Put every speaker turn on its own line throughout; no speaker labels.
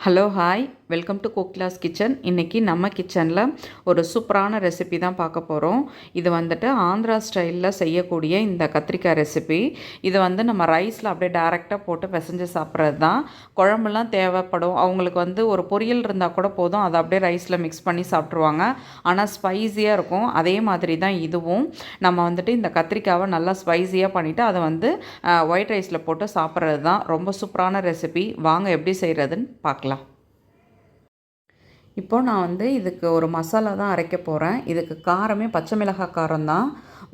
Hello hi welcome to cook class kitchen. இன்றைக்கி நம்ம கிச்சனில் ஒரு சூப்பரான ரெசிபி தான் பார்க்க போகிறோம். இது வந்துட்டு ஆந்திரா ஸ்டைலில் செய்யக்கூடிய இந்த கத்திரிக்காய் ரெசிபி. இது நம்ம ரைஸில் அப்படியே டேரெக்டாக போட்டு பிசைஞ்சு சாப்பிட்றது தான். குழம்புலாம் தேவைப்படும். அவங்களுக்கு ஒரு பொரியல் இருந்தால் கூட போதும், அதை அப்படியே ரைஸில் மிக்ஸ் பண்ணி சாப்பிட்ருவாங்க. ஆனால் ஸ்பைஸியாக இருக்கும். அதே மாதிரி தான் இதுவும். நம்ம இந்த கத்திரிக்காவை நல்லா ஸ்பைஸியாக பண்ணிவிட்டு அதை ஒயிட் ரைஸில் போட்டு சாப்பிட்றது தான். ரொம்ப சூப்பரான ரெசிபி. வாங்க எப்படி செய்கிறதுன்னு பார்க்கலாம். இப்போது நான் இதுக்கு ஒரு மசாலா தான் அரைக்க போகிறேன். இதுக்கு காரமே பச்சை மிளகாய் காரம் தான்.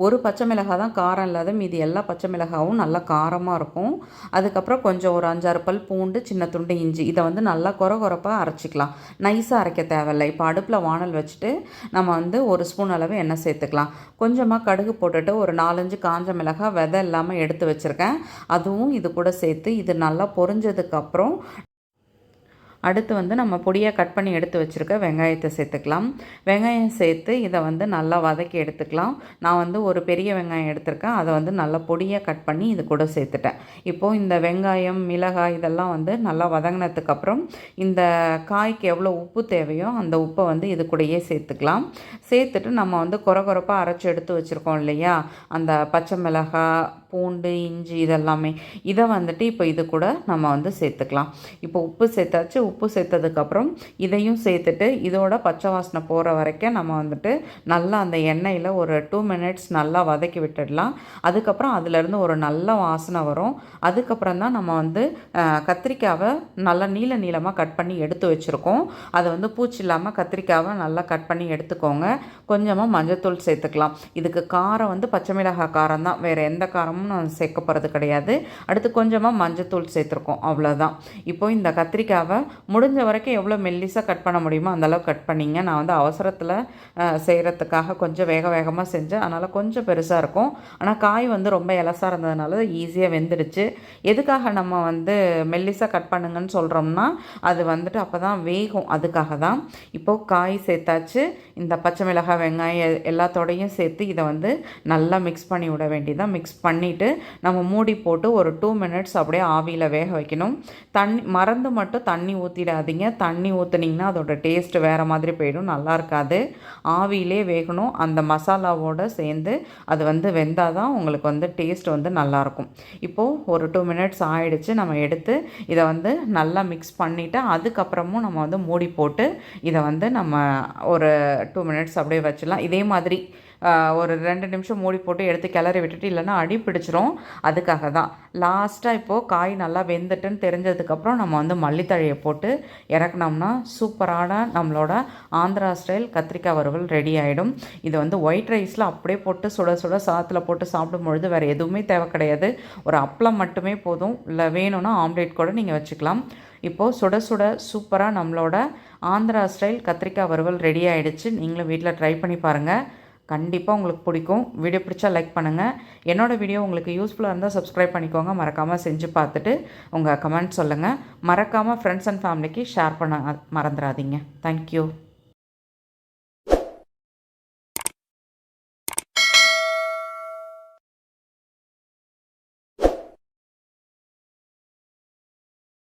ஒரு பச்சை மிளகாய் தான் காரம் இல்லாத, மீதி எல்லா பச்சை மிளகாவும் நல்லா காரமாக இருக்கும். அதுக்கப்புறம் கொஞ்சம் ஒரு 5-6 பல் பூண்டு, சின்ன துண்டு இஞ்சி, இதை நல்லா கொரப்பாக அரைச்சிக்கலாம். நைஸாக அரைக்க தேவையில்லை. இப்போ அடுப்பில் வானல் வச்சுட்டு நம்ம ஒரு ஸ்பூன் அளவு எண்ணெய் சேர்த்துக்கலாம். கொஞ்சமாக கடுகு போட்டுட்டு ஒரு 4-5 காஞ்ச மிளகாய் விதை இல்லாமல் எடுத்து வச்சுருக்கேன். அதுவும் இது கூட சேர்த்து இது நல்லா பொரிஞ்சதுக்கப்புறம் அடுத்து நம்ம பொடியாக கட் பண்ணி எடுத்து வச்சுருக்க வெங்காயத்தை சேர்த்துக்கலாம். வெங்காயம் சேர்த்து இதை நல்லா வதக்கி எடுத்துக்கலாம். நான் ஒரு பெரிய வெங்காயம் எடுத்திருக்கேன். அதை நல்லா பொடியாக கட் பண்ணி இது கூட சேர்த்துட்டேன். இப்போது இந்த வெங்காயம், மிளகாய் இதெல்லாம் நல்லா வதங்கினதுக்கப்புறம் இந்த காய்க்கு எவ்வளோ உப்பு தேவையோ அந்த உப்பை இது கூடயே சேர்த்துக்கலாம். சேர்த்துட்டு நம்ம கொரப்பாக அரைச்சி எடுத்து வச்சுருக்கோம் இல்லையா, அந்த பச்சை மிளகாய், பூண்டு, இஞ்சி இதெல்லாமே இதை இப்போ இது கூட நம்ம சேர்த்துக்கலாம். இப்போ உப்பு சேர்த்தாச்சு. உப்பு சேர்த்ததுக்கப்புறம் இதையும் சேர்த்துட்டு இதோட பச்சை வாசனை போகிற வரைக்கும் நம்ம நல்லா அந்த எண்ணெயில் ஒரு 2 மினிட்ஸ் நல்லா வதக்கி விட்டுடலாம். அதுக்கப்புறம் அதிலேருந்து ஒரு நல்ல வாசனை வரும். அதுக்கப்புறம் தான் நம்ம கத்திரிக்காவை நல்லா நீளமாக கட் பண்ணி எடுத்து வச்சுருக்கோம். அதை பூச்சி இல்லாமல் கத்திரிக்காவை நல்லா கட் பண்ணி எடுத்துக்கோங்க. கொஞ்சமாக மஞ்சத்தூள் சேர்த்துக்கலாம். இதுக்கு காரம் பச்சை மிளகாய் காரம் தான், வேறு எந்த காரமும் நான் சேர்க்க போகிறது கிடையாது. அடுத்து கொஞ்சமாக மஞ்சத்தூள் சேர்த்துருக்கோம், அவ்வளோதான். இப்போது இந்த கத்திரிக்காவை முடிஞ்ச வரைக்கும் எவ்வளோ மெல்லிஸாக கட் பண்ண முடியுமோ அந்தளவு கட் பண்ணிங்க. நான் அவசரத்தில் செய்கிறதுக்காக கொஞ்சம் வேகமாக செஞ்சேன், அதனால் கொஞ்சம் பெருசாக இருக்கும். ஆனால் காய் ரொம்ப இலசாக இருந்ததுனால ஈஸியாக வெந்துடுச்சு. எதுக்காக நம்ம மெல்லிஸாக கட் பண்ணுங்கன்னு சொல்கிறோம்னா அது அப்போ தான் வேகும், அதுக்காக தான். இப்போது காய் சேர்த்தாச்சு. இந்த பச்சை மிளகாய், வெங்காயம் எல்லாத்தோடையும் சேர்த்து இதை நல்லா மிக்ஸ் பண்ணி விட வேண்டியதான். மிக்ஸ் பண்ணிவிட்டு நம்ம மூடி போட்டு ஒரு 2 மினிட்ஸ் அப்படியே ஆவியில் வேக வைக்கணும். மறந்து மட்டும் தண்ணி ஊற்றிடாதீங்க. தண்ணி ஊற்றுனீங்கன்னா அதோட டேஸ்ட் வேறு மாதிரி போயிடும், நல்லா இருக்காது. ஆவியிலே வேகணும். அந்த மசாலாவோடு சேர்ந்து அது வெந்தால் தான் உங்களுக்கு டேஸ்ட் நல்லாயிருக்கும். இப்போது ஒரு 2 மினிட்ஸ் ஆகிடுச்சு. நம்ம எடுத்து இதை நல்லா மிக்ஸ் பண்ணிவிட்டு அதுக்கப்புறமும் நம்ம மூடி போட்டு இதை நம்ம ஒரு 2 மினிட்ஸ் அப்படியே வச்சிடலாம். இதே மாதிரி ஒரு 2 நிமிஷம் மூடி போட்டு எடுத்து கிளறி விட்டுட்டு, இல்லைன்னா அடி பிடிச்சிரும். அதுக்காக தான் லாஸ்ட்டாக இப்போது காய் நல்லா வெந்துட்டுன்னு தெரிஞ்சதுக்கப்புறம் நம்ம மல்லித்தழையை போட்டு இறக்குனோம்னா சூப்பரான நம்மளோட ஆந்திரா ஸ்டைல் கத்திரிக்காய் வறுவல் ரெடி ஆகிடும். இது ஒயிட் ரைஸில் அப்படியே போட்டு சுட சுட சாத்தில் போட்டு சாப்பிடும்பொழுது வேறு எதுவுமே தேவை கிடையாது. ஒரு அப்பளம் மட்டுமே போதும். இல்லை வேணும்னா ஆம்லேட் கூட நீங்கள் வச்சுக்கலாம். இப்போது சுட சுட சூப்பராக நம்மளோட ஆந்திரா ஸ்டைல் கத்திரிக்காய் வறுவல் ரெடி ஆகிடுச்சு. நீங்களும் வீட்டில் ட்ரை பண்ணி பாருங்கள். கண்டிப்பாக உங்களுக்கு பிடிக்கும். வீடியோ பிடிச்சா லைக் பண்ணுங்கள். என்னோடய வீடியோ உங்களுக்கு யூஸ்ஃபுல்லாக இருந்தால் சப்ஸ்கிரைப் பண்ணிக்கோங்க. மறக்காமல் செஞ்சு பார்த்துட்டு உங்கள் கமெண்ட் சொல்லுங்கள். மறக்காமல் ஃப்ரெண்ட்ஸ் அண்ட் ஃபேமிலிக்கு ஷேர் பண்ண மறந்துடாதீங்க. தேங்க்யூ.